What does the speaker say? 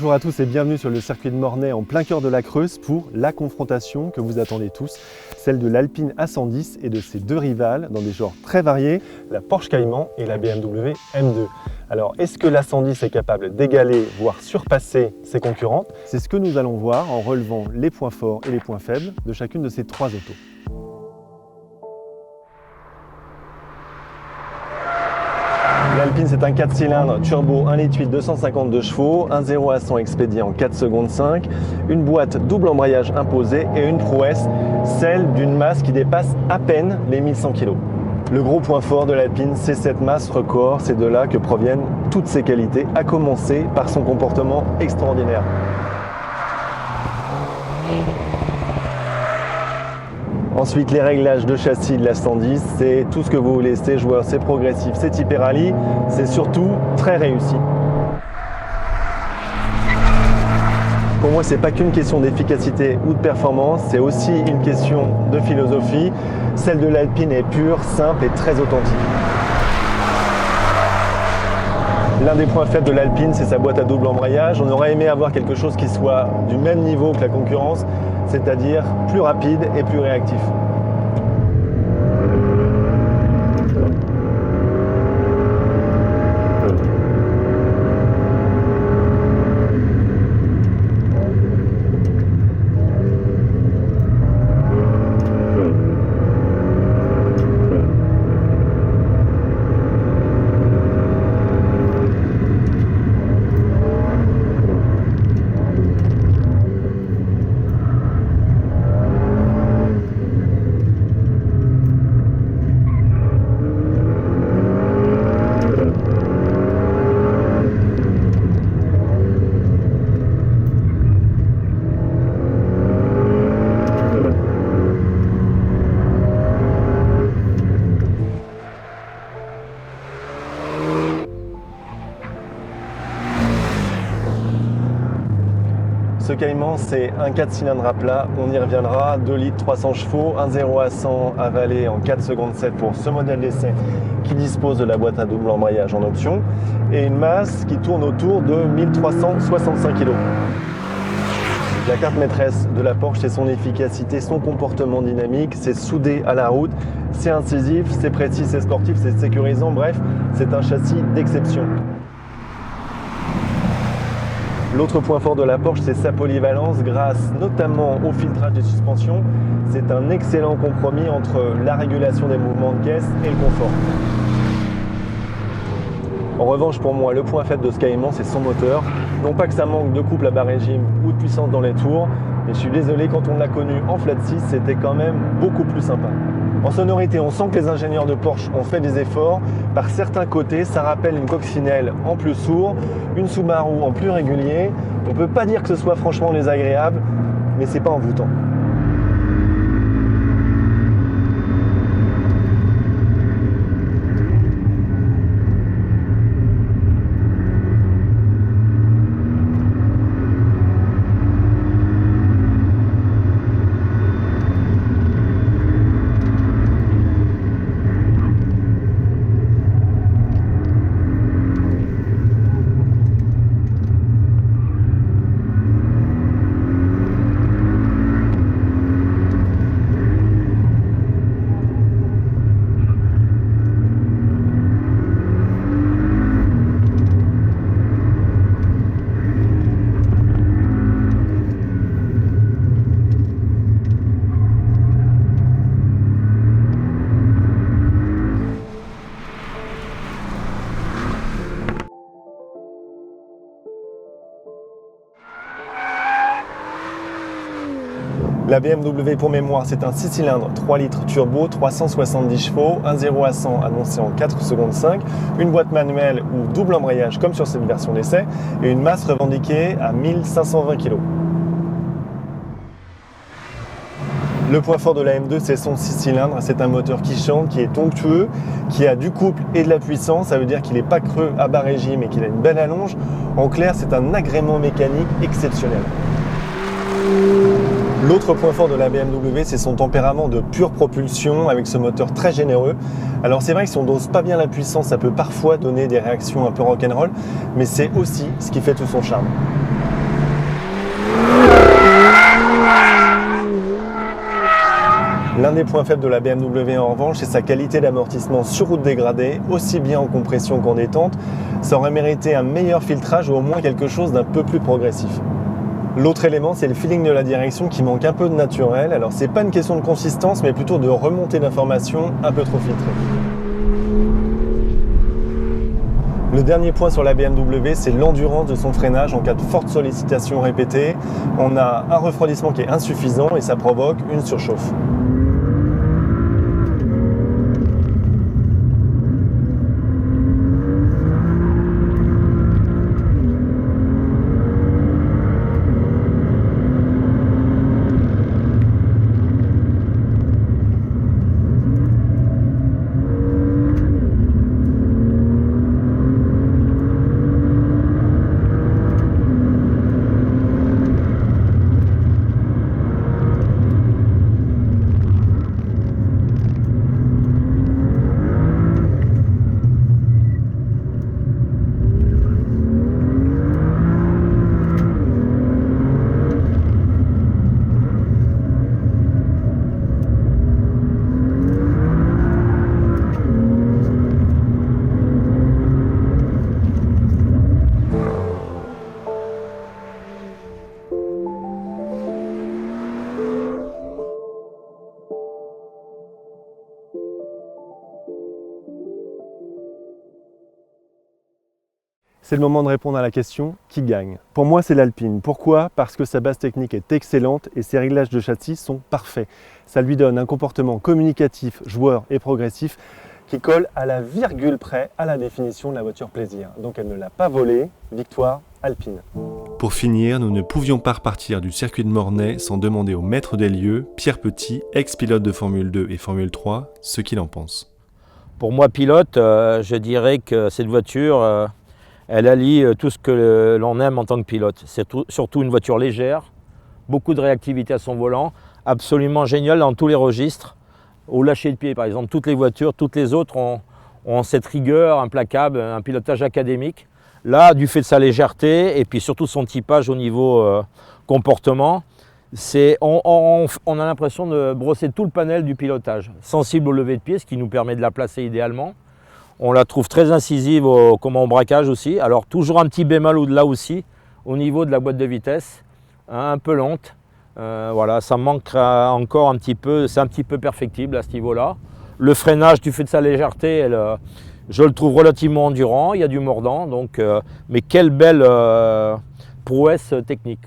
Bonjour à tous et bienvenue sur le circuit de Mornay en plein cœur de la Creuse pour la confrontation que vous attendez tous, celle de l'Alpine A110 et de ses deux rivales dans des genres très variés, la Porsche Cayman et la BMW M2. Alors est-ce que l'A110 est capable d'égaler, voire surpasser ses concurrentes? C'est ce que nous allons voir en relevant les points forts et les points faibles de chacune de ces trois autos. L'Alpine, c'est un 4 cylindres turbo 1,8 litre 252 chevaux, un 0 à 100 expédié en 4 secondes 5, une boîte double embrayage imposée et une prouesse, celle d'une masse qui dépasse à peine les 1100 kg. Le gros point fort de l'Alpine, c'est cette masse record, c'est de là que proviennent toutes ses qualités, à commencer par son comportement extraordinaire. Ensuite, les réglages de châssis de la 110, c'est tout ce que vous voulez, c'est joueur, c'est progressif, c'est typé rallye, c'est surtout très réussi. Pour moi, c'est pas qu'une question d'efficacité ou de performance, c'est aussi une question de philosophie. Celle de l'Alpine est pure, simple et très authentique. L'un des points faibles de l'Alpine, c'est sa boîte à double embrayage. On aurait aimé avoir quelque chose qui soit du même niveau que la concurrence, c'est-à-dire plus rapide et plus réactif. Ce Cayman, c'est un 4 cylindres à plat, on y reviendra, 2 litres 300 chevaux, un 0 à 100 avalé en 4 secondes 7 pour ce modèle d'essai qui dispose de la boîte à double embrayage en option et une masse qui tourne autour de 1365 kg. La carte maîtresse de la Porsche, c'est son efficacité, son comportement dynamique, c'est soudé à la route, c'est incisif, c'est précis, c'est sportif, c'est sécurisant, bref, c'est un châssis d'exception. L'autre point fort de la Porsche, c'est sa polyvalence grâce notamment au filtrage des suspensions. C'est un excellent compromis entre la régulation des mouvements de caisse et le confort. En revanche, pour moi, le point faible de ce Cayman, c'est son moteur. Non pas que ça manque de couple à bas régime ou de puissance dans les tours, mais je suis désolé, quand on l'a connu en flat 6, c'était quand même beaucoup plus sympa. En sonorité, on sent que les ingénieurs de Porsche ont fait des efforts. Par certains côtés, ça rappelle une coccinelle en plus sourd, une Subaru en plus régulier. On ne peut pas dire que ce soit franchement désagréable, mais c'est pas envoûtant. La BMW, pour mémoire, c'est un 6 cylindres 3 litres turbo, 370 chevaux, un 0 à 100 annoncé en 4 secondes 5, une boîte manuelle ou double embrayage comme sur cette version d'essai et une masse revendiquée à 1520 kg. Le point fort de la M2, c'est son 6 cylindres. C'est un moteur qui chante, qui est onctueux, qui a du couple et de la puissance. Ça veut dire qu'il n'est pas creux à bas régime et qu'il a une belle allonge. En clair, c'est un agrément mécanique exceptionnel. L'autre point fort de la BMW, c'est son tempérament de pure propulsion avec ce moteur très généreux. Alors c'est vrai que si on dose pas bien la puissance, ça peut parfois donner des réactions un peu rock'n'roll, mais c'est aussi ce qui fait tout son charme. L'un des points faibles de la BMW en revanche, c'est sa qualité d'amortissement sur route dégradée, aussi bien en compression qu'en détente. Ça aurait mérité un meilleur filtrage ou au moins quelque chose d'un peu plus progressif. L'autre élément, c'est le feeling de la direction qui manque un peu de naturel. Alors c'est pas une question de consistance, mais plutôt de remontée d'informations un peu trop filtrée. Le dernier point sur la BMW, c'est l'endurance de son freinage en cas de forte sollicitation répétée. On a un refroidissement qui est insuffisant et ça provoque une surchauffe. C'est le moment de répondre à la question qui gagne. Pour moi, c'est l'Alpine. Pourquoi? Parce que sa base technique est excellente et ses réglages de châssis sont parfaits. Ça lui donne un comportement communicatif, joueur et progressif qui colle à la virgule près à la définition de la voiture plaisir. Donc elle ne l'a pas volée. Victoire Alpine. Pour finir, nous ne pouvions pas repartir du circuit de Mornay sans demander au maître des lieux, Pierre Petit, ex-pilote de Formule 2 et Formule 3, ce qu'il en pense. Pour moi, pilote, je dirais que cette voiture, elle allie tout ce que l'on aime en tant que pilote. C'est surtout une voiture légère, beaucoup de réactivité à son volant, absolument géniale dans tous les registres. Au lâcher de pied, par exemple, toutes les voitures, toutes les autres ont cette rigueur implacable, un pilotage académique. Là, du fait de sa légèreté et puis surtout son typage au niveau comportement, on a l'impression de brosser tout le panel du pilotage. Sensible au lever de pied, ce qui nous permet de la placer idéalement. On la trouve très incisive au braquage aussi. Alors toujours un petit bémol là aussi, au niveau de la boîte de vitesse, un peu lente. Voilà, ça manque encore un petit peu, c'est un petit peu perfectible à ce niveau-là. Le freinage, du fait de sa légèreté, je le trouve relativement endurant, il y a du mordant, donc, mais quelle belle prouesse technique.